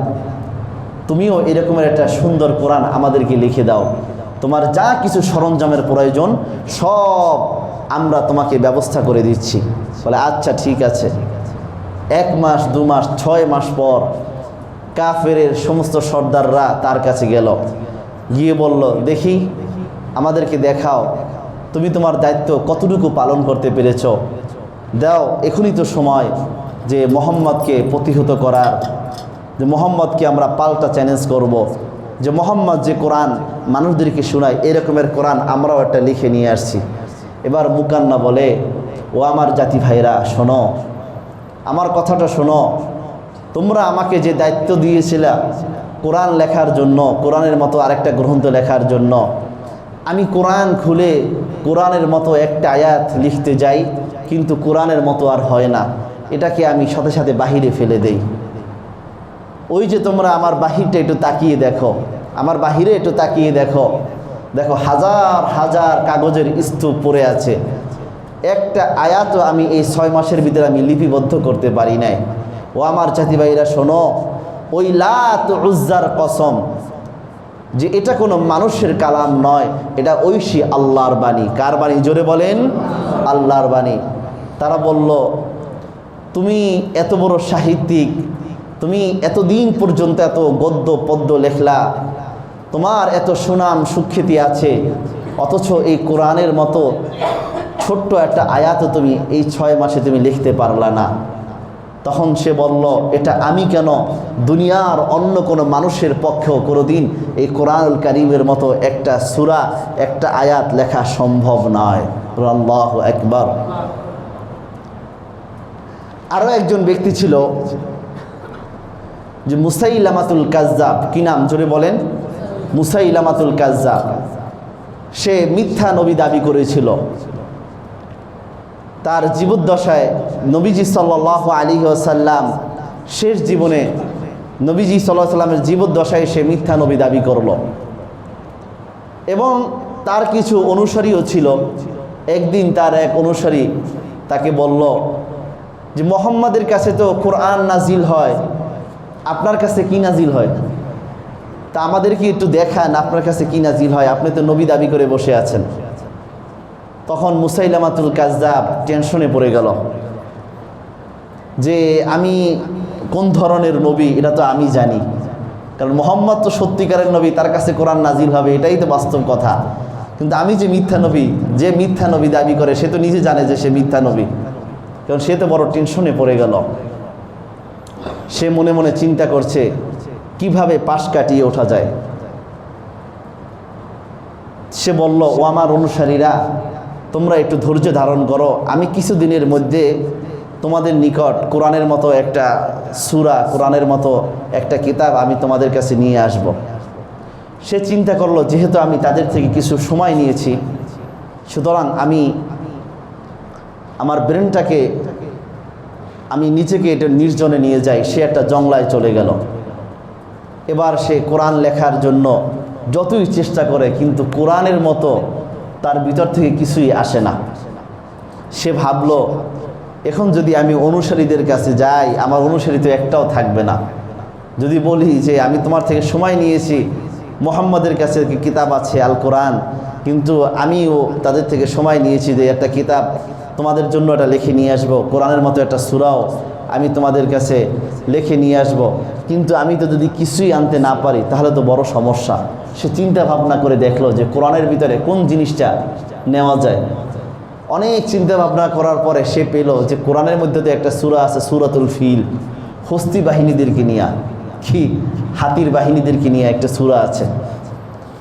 তুমিও এরকমের একটা সুন্দর কোরআন আমাদেরকে লিখে দাও। তোমার যা কিছু সরঞ্জামের প্রয়োজন সব আমরা তোমাকে ব্যবস্থা করে দিচ্ছি। বলে আচ্ছা ঠিক আছে। 1 মাস 2 মাস 6 মাস পর কাফেরের সমস্ত সর্দাররা তার কাছে গেল, গিয়ে বলল, দেখি আমাদেরকে দেখাও তুমি তোমার দায়িত্ব কতটুকু পালন করতে পেরেছ, দাও এখনই তো সময় যে মুহাম্মদকে প্রতিহত করার, যে মুহাম্মদকে আমরা পাল্টা চ্যালেঞ্জ করব, যে মুহাম্মদ যে কোরআন মানুষদেরকে শোনায় এরকমের কোরআন আমরাও একটা লিখে নিয়ে আসছি। এবার মুকান্না বলে, ও আমার জাতি ভাইরা শোনো, আমার কথাটা শোনো, তোমরা আমাকে যে দায়িত্ব দিয়েছিলা কোরআন লেখার জন্য, কোরআনের মতো আরেকটা গ্রন্থ লেখার জন্য, আমি কোরআন খুলে কোরআনের মতো একটা আয়াত লিখতে যাই, কিন্তু কোরআনের মতো আর হয় না, এটাকে আমি সাথে সাথে বাহিরে ফেলে দেই। ওই যে তোমরা আমার বাহিরটা একটু তাকিয়ে দেখো, আমার বাহিরে একটু তাকিয়ে দেখো, দেখো হাজার হাজার কাগজের স্তূপ পড়ে আছে, একটা আয়াতও আমি এই 6 মাসের ভিতরে আমি লিপিবদ্ধ করতে পারি নাই। ও আমার জাতি ভাইরা শোনো, ওই লাত উজ্জার কসম, যে এটা কোনো মানুষের কালাম নয়, এটা ঐশী আল্লাহর বাণী। কার বাণী? জোরে বলেন। আল্লাহর বাণী। তারা বলল, তুমি এত বড় সাহিত্যিক, তুমি এতদিন পর্যন্ত এত গদ্য পদ্য লেখলা, তোমার এত সুনাম সুখ্যাতি আছে, অথচ এই কোরআনের মতো ছোট্ট একটা আয়াতও তুমি এই 6 মাসে তুমি লিখতে পারলা না। তখন সে বলল, এটা আমি কেন, দুনিয়ার অন্য কোনো মানুষের পক্ষেও কোনোদিন এই কোরআনুল কারীমের মতো একটা সূরা, একটা আয়াত লেখা সম্ভব নয়। আল্লাহু আকবার। আরও একজন ব্যক্তি ছিল যে মুসাইলামাতুল কাজ্জাব। কি নাম? জোরে বলেন। মুসাইলামাতুল কাজ্জাব। সে মিথ্যা নবী দাবি করেছিল। তার জীবদ্দশায় নবীজি সাল্লাল্লাহু আলাইহি ওয়াসাল্লাম শেষ জীবনে, নবীজি সাল্লাল্লাহু আলাইহি ওয়াসাল্লামের জীবদ্দশায় সে মিথ্যা নবী দাবি করল। এবং তার কিছু অনুসারীও ছিল। একদিন তার এক অনুসারী তাকে বলল যে মুহাম্মাদের কাছে তো কোরআন নাজিল হয়, আপনার কাছে কি নাজিল হয়? তা আমাদেরকে একটু দেখান আপনার কাছে কি নাজিল হয়, আপনি তো নবী দাবি করে বসে আছেন। তখন মুসাইলামাতুল কাজ্জাব টেনশনে পড়ে গেল যে আমি কোন ধরনের নবী এটা তো আমি জানি, কারণ মুহাম্মদ তো সত্যিকারের নবী, তার কাছে কোরআন নাজিল হবে, এটাই তো বাস্তব কথা। কিন্তু আমি যে মিথ্যা নবী, যে মিথ্যা নবী দাবি করে সে তো নিজে জানে যে সে মিথ্যা নবী, কারণ সে তো বড় টেনশনে পড়ে গেল। সে মনে মনে চিন্তা করছে কিভাবে পাশ কাটিয়ে ওঠা যায়। সে বলল, ও আমার অনুসারীরা, তোমরা একটু ধৈর্য ধারণ করো, আমি কিছুদিনের মধ্যে তোমাদের নিকট কোরআনের মতো একটা সূরা, কোরআনের মতো একটা কিতাব আমি তোমাদের কাছে নিয়ে আসব। সে চিন্তা করলো, যেহেতু আমি তাদের থেকে কিছু সময় নিয়েছি, সুতরাং আমি আমার ব্রেনটাকে আমি নিজেকে এটা নির্জনে নিয়ে যাই। সে একটা জংলায় চলে গেল। এবার সে কোরআন লেখার জন্য যতই চেষ্টা করে, কিন্তু কোরআনের মতো তার ভিতর থেকে কিছুই আসে না। সে ভাবলো, এখন যদি আমি অনুসারীদের কাছে যাই, আমার অনুসারী তো একটাও থাকবে না, যদি বলি যে আমি তোমার থেকে সময় নিয়েছি, মুহাম্মাদের কাছে কিতাব আছে আল কোরআন, কিন্তু আমিও তাদের থেকে সময় নিয়েছি যে একটা কিতাব তোমাদের জন্য এটা লিখে নিয়ে আসবো, কোরআনের মতো একটা সূরাও আমি তোমাদের কাছে লিখে নিয়ে আসব, কিন্তু আমি তো যদি কিছুই আনতে না পারি তাহলে তো বড় সমস্যা। সে চিন্তা ভাবনা করে দেখলো যে কোরআনের ভিতরে কোন জিনিসটা নেওয়া যায়। অনেক চিন্তা ভাবনা করার পরে সে পেল যে কোরআনের মধ্যে তো একটা সূরা আছে, সূরাতুল ফিল, হস্তি বাহিনীদেরকে নিয়ে, কি হাতির বাহিনীদেরকে নিয়ে একটা সূরা আছে।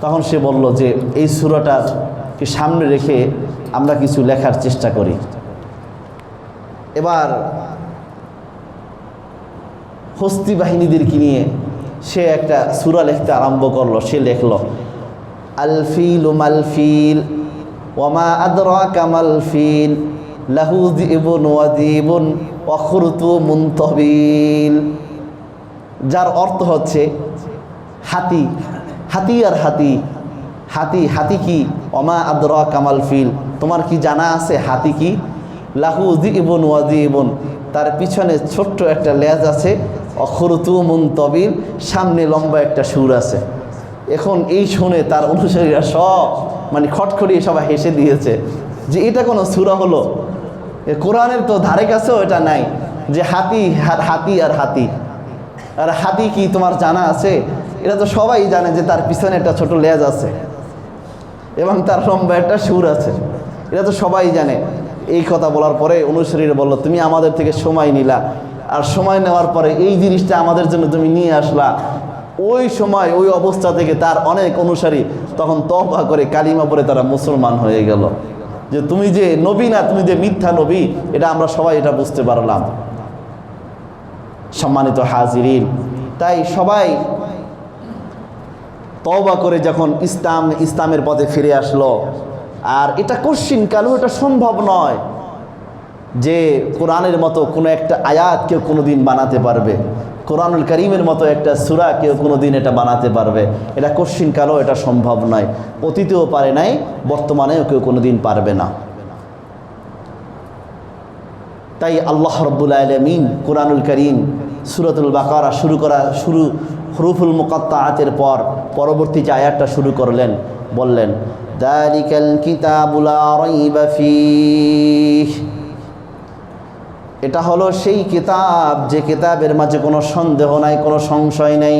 তখন সে বলল যে এই সূরাটাকে সামনে রেখে আমরা কিছু লেখার চেষ্টা করি। এবার হস্তি বাহিনীদেরকে নিয়ে সে একটা সূরা লিখতে আরম্ভ করলো। সে লিখল আল ফিল মাল ফিল ওয়ামা আদরাকা মাল ফিল লাহু যিবুন ওয়া যিবুন ওয়া খুরতুমুন তাবিল, যার অর্থ হচ্ছে হাতি, হাতি আর হাতি, হাতি হাতি কি, ওমা আদরাকা মাল ফিল, তোমার কি জানা আছে হাতি কি, লাহু যিবুন ওয়া যিবুন, তার পিছনে ছোট্ট একটা লেজ আছে, খুরতুমুন তাবিল, সামনে লম্বা একটা সুর আছে। এখন এই শুনে তার অনুসারীরা সব খটখটিয়ে সবাই হেসে দিয়েছে যে এটা কোনো সূরা হলো, কোরআনের তো ধারে কাছেও এটা নাই যে হাতি হাতি আর হাতি, আর হাতি কি তোমার জানা আছে? এটা তো সবাই জানে যে তার পিছনে একটা ছোট লেজ আছে এবং তার লম্বা একটা সুর আছে, এটা তো সবাই জানে। এই কথা বলার পরে অনুসারীরা বলল, তুমি আমাদের থেকে সময় নিলা, আর সময় নেওয়ার পরে এই জিনিসটা আমাদের জন্য তুমি নিয়ে আসলা। ওই সময় ওই অবস্থা থেকে তার অনেক অনুসারী তখন তওবা করে কালিমা পড়ে তারা মুসলমান হয়ে গেল। যে তুমি যে নবী না, তুমি যে মিথ্যা নবী, এটা আমরা সবাই এটা বুঝতে পারলাম। সম্মানিত হাজিরিন, তাই সবাই তওবা করে যখন ইসলামের পথে ফিরে আসলো, আর এটা কঠিন কালেও এটা সম্ভব নয় যে কোরআনের মতো কোনো একটা আয়াত কেউ কোনোদিন বানাতে পারবে, কোরআনুল কারীমের মতো একটা সূরা কেউ কোনোদিন এটা বানাতে পারবে, এটা কঠিন কালেও এটা সম্ভব নয়। অতীতেও পারে নাই, বর্তমানেও কেউ কোনোদিন পারবে না। তাই আল্লাহ রাব্বুল আলামিন কোরআনুল কারীম সূরাতুল বাকারা শুরু হুরুফুল মুকাত্তাআতের পর পরবর্তী যে আয়াতটা শুরু করলেন, বললেন যালিকাল কিতাবু লা রাইবা ফীহ, এটা হলো সেই কিতাব যে কিতাবের মাঝে কোনো সন্দেহ নাই, কোনো সংশয় নেই,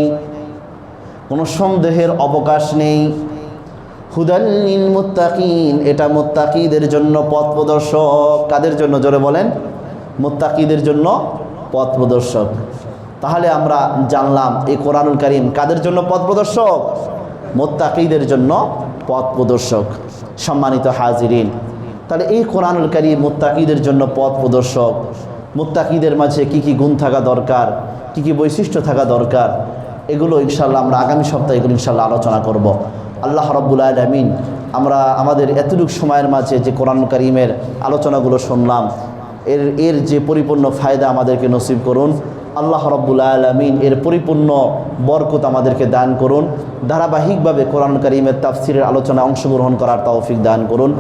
কোনো সন্দেহের অবকাশ নেই। হুদাল লিল মুত্তাকিন, এটা মুত্তাকিদের জন্য পথ প্রদর্শক। কাদের জন্য? জোরে বলেন। মুত্তাকিদের জন্য পথ প্রদর্শক। তাহলে আমরা জানলাম এই কোরআনুল কারীম কাদের জন্য পথ প্রদর্শক? মুত্তাকিদের জন্য পথ প্রদর্শক। সম্মানিত হাজিরিন, তাহলে এই কোরআনুল কারীম মুত্তাকিদের জন্য পথ প্রদর্শক। মুত্তাকিদের মাঝে কি কি গুণ থাকা দরকার, কি কি বৈশিষ্ট্য থাকা দরকার, এগুলো ইনশাআল্লাহ আমরা আগামী সপ্তাহে এগুলো ইনশাআল্লাহ আলোচনা করব। আল্লাহ রাব্বুল আলামিন আমরা আমাদের এতটুকু সময়ের মাঝে যে কোরআনুল কারীমের আলোচনাগুলো শুনলাম, এর যে পরিপূর্ণ ফায়দা আমাদেরকে নসিব করুন। আল্লাহ রাব্বুল আলামিন এর পরিপূর্ণ বরকত আমাদেরকে দান করুন। ধারাবাহিকভাবে কোরআনুল কারীমের তাফসীরের আলোচনা অংশগ্রহণ করার তৌফিক দান করুন।